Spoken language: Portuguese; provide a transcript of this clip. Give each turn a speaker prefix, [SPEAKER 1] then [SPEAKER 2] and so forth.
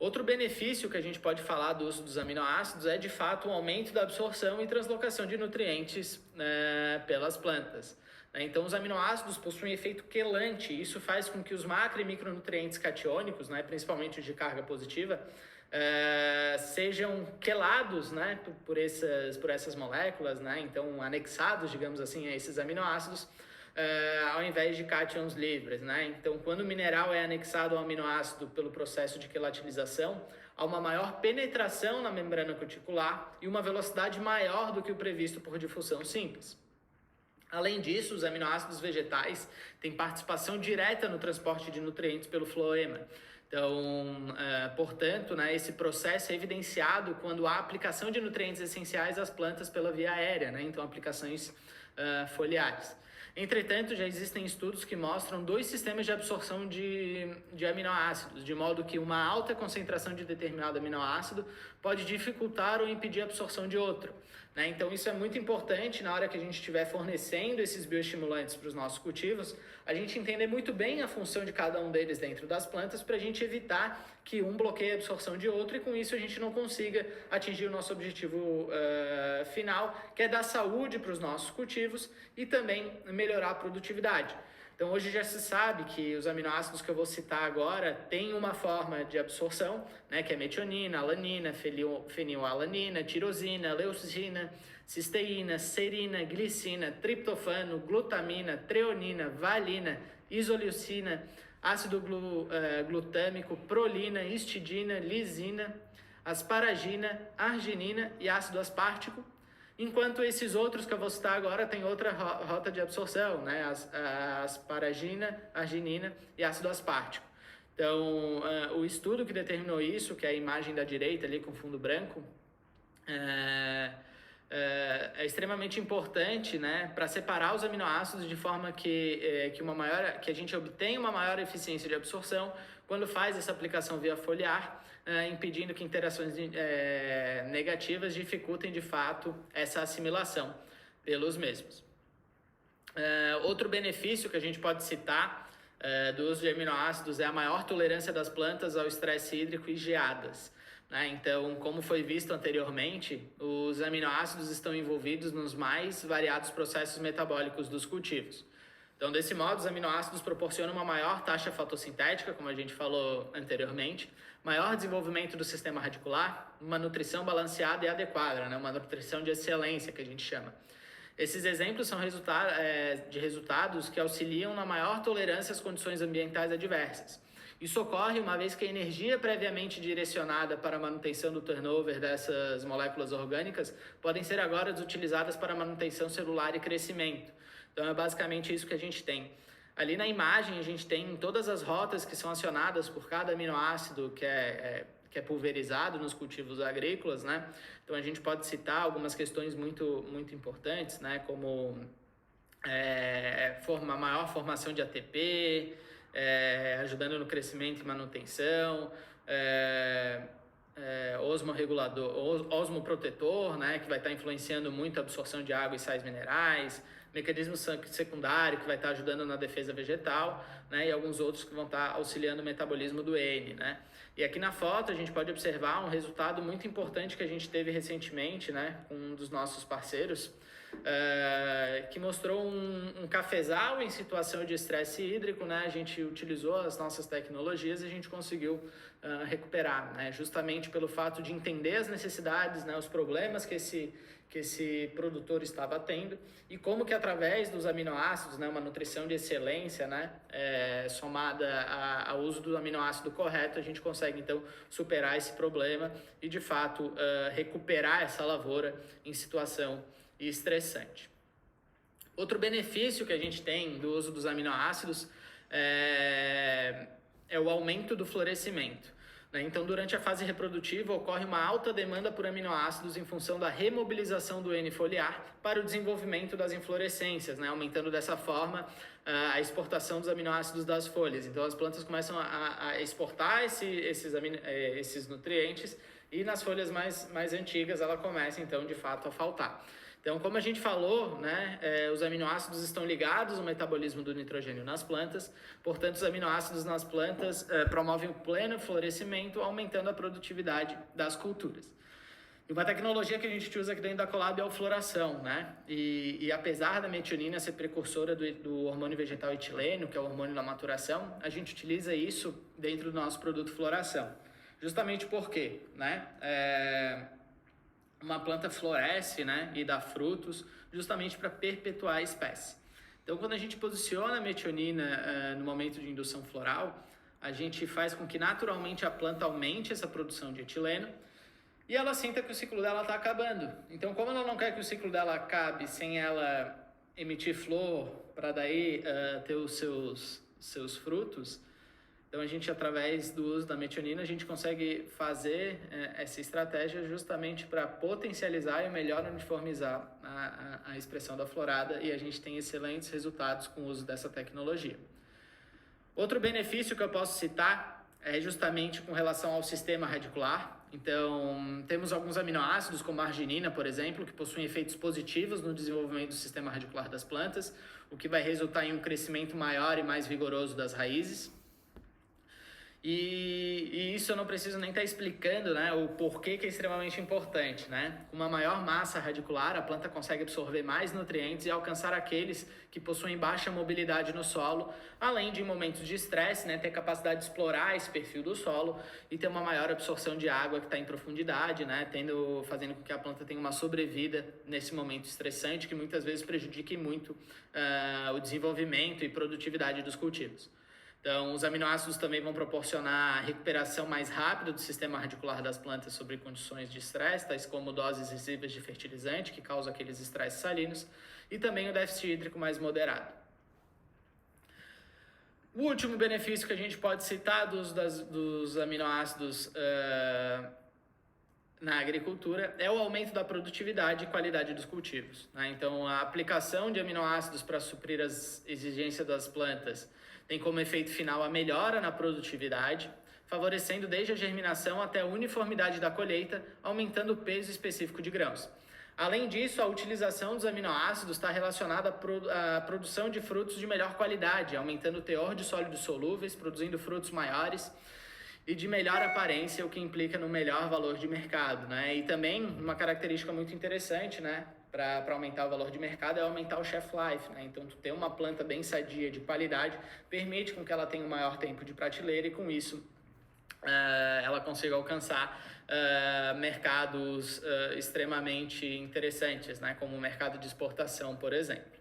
[SPEAKER 1] Outro benefício que a gente pode falar do uso dos aminoácidos é, de fato, o aumento da absorção e translocação de nutrientes pelas plantas. Então, os aminoácidos possuem efeito quelante, isso faz com que os macro e micronutrientes catiônicos, principalmente os de carga positiva, sejam quelados por essas moléculas, então anexados, digamos assim, a esses aminoácidos, ao invés de cátions livres, Então, quando o mineral é anexado ao aminoácido pelo processo de quelatilização, há uma maior penetração na membrana cuticular e uma velocidade maior do que o previsto por difusão simples. Além disso, os aminoácidos vegetais têm participação direta no transporte de nutrientes pelo floema. Então, portanto, esse processo é evidenciado quando há aplicação de nutrientes essenciais às plantas pela via aérea, então aplicações foliares. Entretanto, já existem estudos que mostram dois sistemas de absorção de aminoácidos, de modo que uma alta concentração de determinado aminoácido pode dificultar ou impedir a absorção de outro. Então, isso é muito importante na hora que a gente estiver fornecendo esses bioestimulantes para os nossos cultivos, a gente entender muito bem a função de cada um deles dentro das plantas para a gente evitar que um bloqueie a absorção de outro e com isso a gente não consiga atingir o nosso objetivo final, que é dar saúde para os nossos cultivos e também melhorar a produtividade. Então, hoje já se sabe que os aminoácidos que eu vou citar agora têm uma forma de absorção, que é metionina, alanina, fenilalanina, tirosina, leucina, cisteína, serina, glicina, triptofano, glutamina, treonina, valina, isoleucina, ácido glutâmico, prolina, histidina, lisina, asparagina, arginina e ácido aspartico. Enquanto esses outros que eu vou citar agora têm outra rota de absorção, asparagina, arginina e ácido aspartico. Então, o estudo que determinou isso, que é a imagem da direita ali com fundo branco, é extremamente importante, para separar os aminoácidos de forma que a gente obtenha uma maior eficiência de absorção quando faz essa aplicação via foliar, impedindo que interações negativas dificultem de fato essa assimilação pelos mesmos. Outro benefício que a gente pode citar do uso de aminoácidos é a maior tolerância das plantas ao estresse hídrico e geadas. Então, como foi visto anteriormente, os aminoácidos estão envolvidos nos mais variados processos metabólicos dos cultivos. Então, desse modo, os aminoácidos proporcionam uma maior taxa fotossintética, como a gente falou anteriormente, maior desenvolvimento do sistema radicular, uma nutrição balanceada e adequada, uma nutrição de excelência, que a gente chama. Esses exemplos são de resultados que auxiliam na maior tolerância às condições ambientais adversas. Isso ocorre uma vez que a energia previamente direcionada para a manutenção do turnover dessas moléculas orgânicas podem ser agora utilizadas para a manutenção celular e crescimento. Então é basicamente isso que a gente tem. Ali na imagem a gente tem todas as rotas que são acionadas por cada aminoácido que é pulverizado nos cultivos agrícolas, Então a gente pode citar algumas questões muito, muito importantes, como a maior formação de ATP, ajudando no crescimento e manutenção, osmoprotetor, que vai estar influenciando muito a absorção de água e sais minerais, mecanismo secundário que vai estar ajudando na defesa vegetal, e alguns outros que vão estar auxiliando o metabolismo do N, E aqui na foto a gente pode observar um resultado muito importante que a gente teve recentemente, com um dos nossos parceiros, que mostrou um cafezal em situação de estresse hídrico, A gente utilizou as nossas tecnologias e a gente conseguiu recuperar, justamente pelo fato de entender as necessidades, os problemas que esse produtor estava tendo e como que através dos aminoácidos, uma nutrição de excelência, somada ao uso do aminoácido correto, a gente consegue então superar esse problema e de fato recuperar essa lavoura em situação estressante. Outro benefício que a gente tem do uso dos aminoácidos é o aumento do florescimento. Então, durante a fase reprodutiva, ocorre uma alta demanda por aminoácidos em função da remobilização do N foliar para o desenvolvimento das inflorescências, aumentando dessa forma a exportação dos aminoácidos das folhas. Então, as plantas começam a exportar esses nutrientes e nas folhas mais antigas ela começa, então, de fato, a faltar. Então, como a gente falou, né, os aminoácidos estão ligados ao metabolismo do nitrogênio nas plantas, portanto, os aminoácidos nas plantas promovem o pleno florescimento, aumentando a produtividade das culturas. E uma tecnologia que a gente usa aqui dentro da Colab é a floração, né? E apesar da metionina ser precursora do hormônio vegetal etileno, que é o hormônio da maturação, a gente utiliza isso dentro do nosso produto floração. Justamente porque, né? Uma planta floresce, né, e dá frutos justamente para perpetuar a espécie. Então, quando a gente posiciona a metionina no momento de indução floral, a gente faz com que naturalmente a planta aumente essa produção de etileno e ela sinta que o ciclo dela está acabando. Então, como ela não quer que o ciclo dela acabe sem ela emitir flor para daí ter os seus frutos, então a gente, através do uso da metionina, a gente consegue fazer essa estratégia justamente para potencializar e melhor uniformizar a expressão da florada, e a gente tem excelentes resultados com o uso dessa tecnologia. Outro benefício que eu posso citar é justamente com relação ao sistema radicular. Então, temos alguns aminoácidos, como a arginina, por exemplo, que possuem efeitos positivos no desenvolvimento do sistema radicular das plantas, o que vai resultar em um crescimento maior e mais vigoroso das raízes. E isso eu não preciso nem estar explicando, né, o porquê que é extremamente importante, né? Com uma maior massa radicular, a planta consegue absorver mais nutrientes e alcançar aqueles que possuem baixa mobilidade no solo, além de, em momentos de estresse, né, ter capacidade de explorar esse perfil do solo e ter uma maior absorção de água que está em profundidade, né, fazendo com que a planta tenha uma sobrevida nesse momento estressante, que muitas vezes prejudique muito o desenvolvimento e produtividade dos cultivos. Então, os aminoácidos também vão proporcionar a recuperação mais rápida do sistema radicular das plantas sobre condições de estresse, tais como doses excessivas de fertilizante, que causam aqueles estresses salinos, e também o déficit hídrico mais moderado. O último benefício que a gente pode citar dos aminoácidos na agricultura é o aumento da produtividade e qualidade dos cultivos, né? Então, a aplicação de aminoácidos para suprir as exigências das plantas tem como efeito final a melhora na produtividade, favorecendo desde a germinação até a uniformidade da colheita, aumentando o peso específico de grãos. Além disso, a utilização dos aminoácidos está relacionada à produção de frutos de melhor qualidade, aumentando o teor de sólidos solúveis, produzindo frutos maiores e de melhor aparência, o que implica no melhor valor de mercado, né? E também uma característica muito interessante, né, para aumentar o valor de mercado é aumentar o shelf life, né? Então, tu ter uma planta bem sadia, de qualidade, permite com que ela tenha um maior tempo de prateleira e com isso ela consiga alcançar mercados extremamente interessantes, né? Como o mercado de exportação, por exemplo.